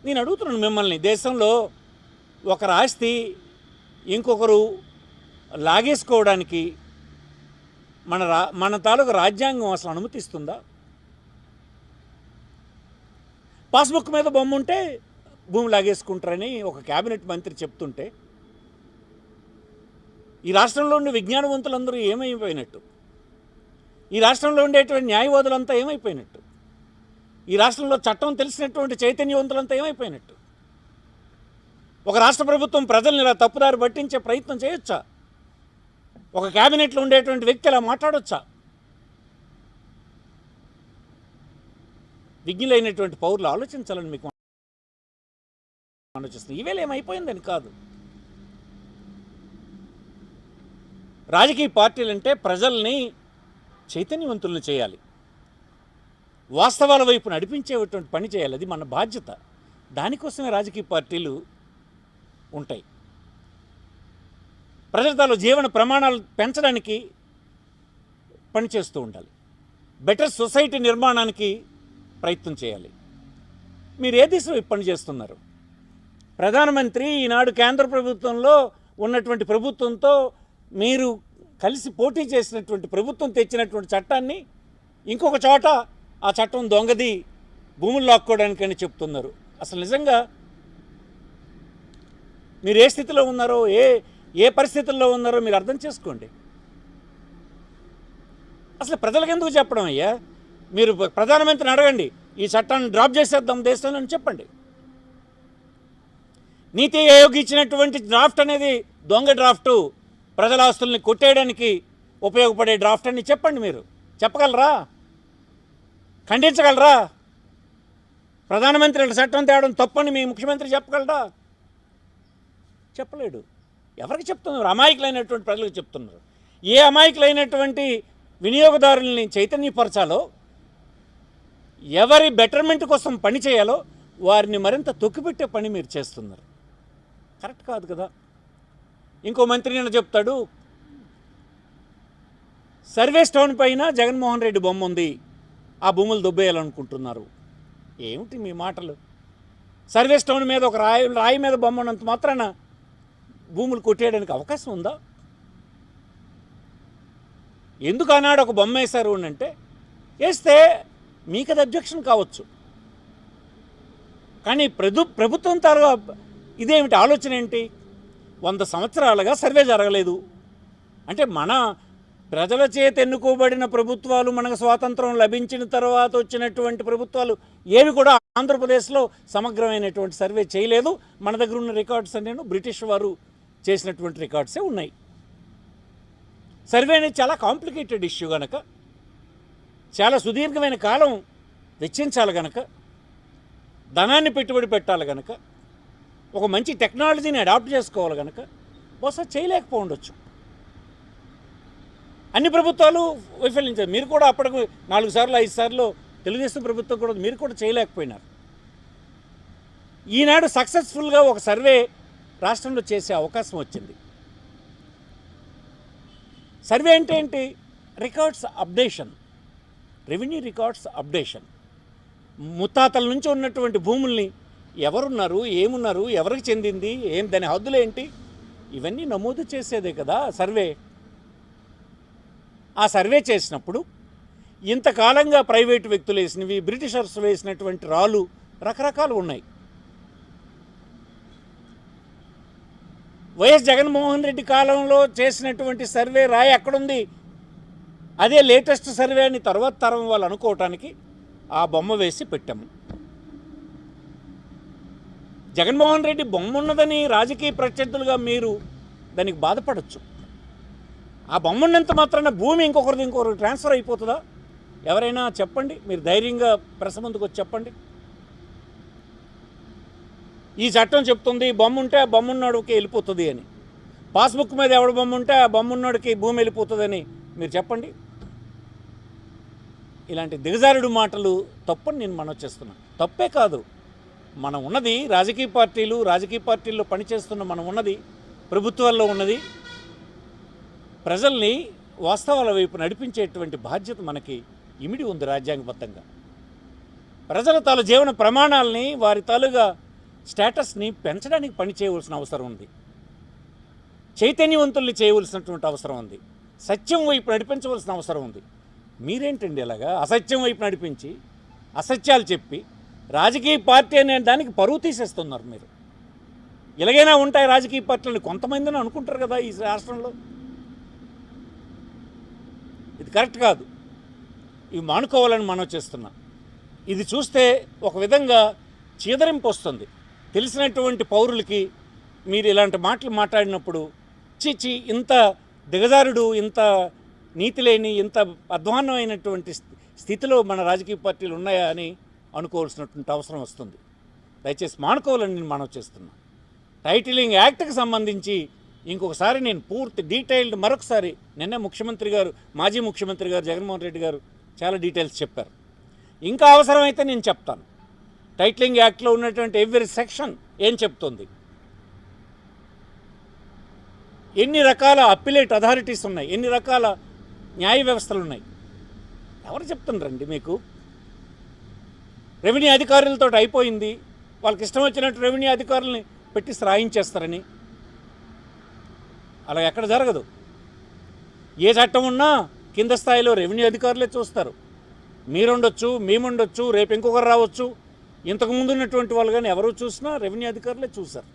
నేను అడుగుతున్నాను మిమ్మల్ని, దేశంలో ఒకరి ఆస్తి ఇంకొకరు లాగేసుకోవడానికి మన తాలూకు రాజ్యాంగం అసలు అనుమతిస్తుందా? పాస్బుక్ మీద బొమ్మ ఉంటే భూమి లాగేసుకుంటారని ఒక క్యాబినెట్ మంత్రి చెప్తుంటే ఈ రాష్ట్రంలో ఉండే విజ్ఞానవంతులందరూ ఏమైపోయినట్టు? ఈ రాష్ట్రంలో ఉండేటువంటి న్యాయవాదులంతా ఏమైపోయినట్టు? ఈ రాష్ట్రంలో చట్టం తెలిసినటువంటి చైతన్యవంతులంతా ఏమైపోయినట్టు? ఒక రాష్ట్ర ప్రభుత్వం ప్రజల్ని ఇలా తప్పుదారి పట్టించే ప్రయత్నం చేయొచ్చా? ఒక క్యాబినెట్లో ఉండేటువంటి వ్యక్తి ఇలా మాట్లాడొచ్చా? విజ్ఞులైనటువంటి పౌరులు ఆలోచించాలని మీకు ఆలోచిస్తుంది. ఈవేళ ఏమైపోయిందని కాదు. రాజకీయ పార్టీలంటే ప్రజల్ని చైతన్యవంతులను చేయాలి, వాస్తవాల వైపు నడిపించేటువంటి పని చేయాలి. అది మన బాధ్యత. దానికోసమే రాజకీయ పార్టీలు ఉంటాయి. ప్రజల తాలూ జీవన ప్రమాణాలు పెంచడానికి పనిచేస్తూ ఉండాలి. బెటర్ సొసైటీ నిర్మాణానికి ప్రయత్నం చేయాలి. మీరు ఏ దిశలో పని చేస్తున్నారు? ప్రధానమంత్రి ఈనాడు కేంద్ర ప్రభుత్వంలో ఉన్నటువంటి ప్రభుత్వంతో మీరు కలిసి పోటీ చేసినటువంటి ప్రభుత్వం తెచ్చినటువంటి చట్టాన్ని ఇంకొక చోట ఆ చట్టం దొంగది, భూములు లాక్కోవడానికని చెప్తున్నారు. అసలు నిజంగా మీరు ఏ స్థితిలో ఉన్నారో, ఏ పరిస్థితుల్లో ఉన్నారో మీరు అర్థం చేసుకోండి. అసలు ప్రజలకు ఎందుకు చెప్పడం అయ్యా? మీరు ప్రధానమంత్రిని అడగండి, ఈ చట్టాన్ని డ్రాప్ చేసేద్దాం దేశంలో అని చెప్పండి. నీతి ఆయోగ్ ఇచ్చినటువంటి డ్రాఫ్ట్ అనేది దొంగ డ్రాఫ్టు, ప్రజల ఆస్తుల్ని కొట్టేయడానికి ఉపయోగపడే డ్రాఫ్ట్ అని చెప్పండి. మీరు చెప్పగలరా? ఖండించగలరా? ప్రధానమంత్రి చట్టం తేవడం తప్పని మీ ముఖ్యమంత్రి చెప్పగలరా? చెప్పలేడు. ఎవరికి చెప్తున్నారు? అమాయకులైనటువంటి ప్రజలకు చెప్తున్నారు. ఏ అమాయకులైనటువంటి వినియోగదారుల్ని చైతన్యపరచాలో, ఎవరి బెటర్మెంట్ కోసం పని చేయాలో వారిని మరింత తొక్కిపెట్టే పని మీరు చేస్తున్నారు. కరెక్ట్ కాదు కదా. ఇంకో మంత్రి నేను చెప్తాడు, సర్వే స్టోన్ పైన జగన్మోహన్ రెడ్డి బొమ్మ ఉంది, ఆ భూములు దొబ్బేయాలనుకుంటున్నారు. ఏమిటి మీ మాటలు? సర్వే స్టోన్ మీద ఒక రాయి మీద బొమ్మ ఉన్నంత మాత్రాన భూములు కొట్టేయడానికి అవకాశం ఉందా? ఎందుకు ఆనాడు ఒక బొమ్మ వేశారు అంటే, వేస్తే మీకు అది అబ్జెక్షన్ కావచ్చు, కానీ ప్రభుత్వం తాలూగా ఇదేమిటి ఆలోచన ఏంటి? 100 సంవత్సరాలుగా సర్వే జరగలేదు అంటే, మన ప్రజల చేత ఎన్నుకోబడిన ప్రభుత్వాలు, మనకు స్వాతంత్రం లభించిన తర్వాత వచ్చినటువంటి ప్రభుత్వాలు ఏవి కూడా ఆంధ్రప్రదేశ్లో సమగ్రమైనటువంటి సర్వే చేయలేదు. మన దగ్గర ఉన్న రికార్డ్స్ అన్నీ బ్రిటిష్ వారు చేసినటువంటి రికార్డ్సే ఉన్నాయి. సర్వే అనేది చాలా కాంప్లికేటెడ్ ఇష్యూ కనుక, చాలా సుదీర్ఘమైన కాలం వెచ్చించాలి కనుక, ధనాన్ని పెట్టుబడి పెట్టాలి కనుక, ఒక మంచి టెక్నాలజీని అడాప్ట్ చేసుకోవాలి కనుక బహుశా చేయలేకపోవచ్చు. అన్ని ప్రభుత్వాలు వైఫల్యించారు. మీరు కూడా అప్పటికి 4 సార్లు 5 సార్లు తెలుగుదేశం ప్రభుత్వం కూడా మీరు కూడా చేయలేకపోయినారు. ఈనాడు సక్సెస్ఫుల్గా ఒక సర్వే రాష్ట్రంలో చేసే అవకాశం వచ్చింది. సర్వే అంటే ఏంటి? Records updation, revenue records updation. ముత్తాతల నుంచి ఉన్నటువంటి భూముల్ని ఎవరున్నారు, ఏమున్నారు, ఎవరికి చెందింది, దాని హద్దులు ఏంటి, ఇవన్నీ నమోదు చేసేదే కదా సర్వే. ఆ సర్వే చేసినప్పుడు ఇంతకాలంగా ప్రైవేటు వ్యక్తులు వేసినవి, బ్రిటిషర్స్ వేసినటువంటి రాళ్ళు రకరకాలు ఉన్నాయి. వైఎస్ జగన్మోహన్ రెడ్డి కాలంలో చేసినటువంటి సర్వే రాయి ఎక్కడుంది, అదే లేటెస్ట్ సర్వే అని తర్వాత తరం వాళ్ళు అనుకోవటానికి ఆ బొమ్మ వేసి పెట్టాము. జగన్మోహన్ రెడ్డి బొమ్మ ఉన్నదని రాజకీయ ప్రత్యర్థులుగా మీరు దానికి బాధపడవచ్చు. ఆ బొమ్మ ఉన్నంత మాత్రాన భూమి ఇంకొకరికి ట్రాన్స్ఫర్ అయిపోతుందా? ఎవరైనా చెప్పండి. మీరు ధైర్యంగా ప్రెస్ ముందుకు వచ్చి చెప్పండి. ఈ చట్టం చెప్తుంది బొమ్మ ఉంటే ఆ బొమ్మ ఉన్నోడికి వెళ్ళిపోతుంది అని. పాస్బుక్ మీద ఎవడ బొమ్మ ఉంటే ఆ బొమ్మ ఉన్నోడికి భూమి వెళ్ళిపోతుందని మీరు చెప్పండి. ఇలాంటి దిగజారుడు మాటలు తప్పని నేను మనవి చేస్తున్నాను. తప్పే కాదు, మనం ఉన్నది రాజకీయ పార్టీల్లో పనిచేస్తున్న మనం ఉన్నది ప్రభుత్వాల్లో ఉన్నది ప్రజల్ని వాస్తవాల వైపు నడిపించేటువంటి బాధ్యత మనకి ఇమిడి ఉంది రాజ్యాంగబద్ధంగా. ప్రజల తాలూ జీవన ప్రమాణాలని, వారి తాలూగా స్టేటస్ని పెంచడానికి పని చేయవలసిన అవసరం ఉంది, చైతన్యవంతుల్ని చేయవలసినటువంటి అవసరం ఉంది, సత్యం వైపు నడిపించవలసిన అవసరం ఉంది. మీరేంటండి ఇలాగా అసత్యం వైపు నడిపించి అసత్యాలు చెప్పి రాజకీయ పార్టీ అనే దానికి పరువు తీసేస్తున్నారు మీరు. ఇలాగైనా ఉంటాయి రాజకీయ పార్టీలు కొంతమందిని అనుకుంటారు కదా ఈ రాష్ట్రంలో. ఇది కరెక్ట్ కాదు, ఇవి మానుకోవాలని మనం చేస్తున్నాం. ఇది చూస్తే ఒక విధంగా చీదరింపు వస్తుంది. తెలిసినటువంటి పౌరులకి మీరు ఇలాంటి మాటలు మాట్లాడినప్పుడు చిచి ఇంత దిగజారుడు, ఇంత నీతి లేని, ఇంత అధ్వాన్నమైనటువంటి స్థితిలో మన రాజకీయ పార్టీలు ఉన్నాయా అని అనుకోవాల్సినటువంటి అవసరం వస్తుంది. దయచేసి మానుకోవాలని నేను మనవి చేస్తున్నాను. టైటిలింగ్ యాక్ట్కి సంబంధించి ఇంకొకసారి నేను పూర్తి డీటెయిల్డ్ మరొకసారి నిన్నే ముఖ్యమంత్రి గారు, మాజీ ముఖ్యమంత్రి గారు జగన్మోహన్ రెడ్డి గారు చాలా డీటెయిల్స్ చెప్పారు. ఇంకా అవసరమైతే నేను చెప్తాను. టైటిలింగ్ యాక్ట్లో ఉన్నటువంటి ఎవ్రీ సెక్షన్ ఏం చెప్తుంది, ఎన్ని రకాల అప్పిలేట్ అథారిటీస్ ఉన్నాయి, ఎన్ని రకాల న్యాయ వ్యవస్థలు ఉన్నాయి, ఎవరు చెప్తుండ్రండి మీకు? రెవెన్యూ అధికారులతో అయిపోయింది, వాళ్ళకి ఇష్టం వచ్చినట్టు రెవెన్యూ అధికారులని పెట్టి రాయించేస్తారని. అలా ఎక్కడ జరగదు. ఏ చట్టం ఉన్నా కింద స్థాయిలో రెవెన్యూ అధికారులే చూస్తారు. మీరుండొచ్చు, మేముండొచ్చు, రేపు ఇంకొకరు రావచ్చు. ఇంతకుముందు ఉన్నటువంటి వాళ్ళు కానీ ఎవరు చూసినా రెవెన్యూ అధికారులే చూశారు.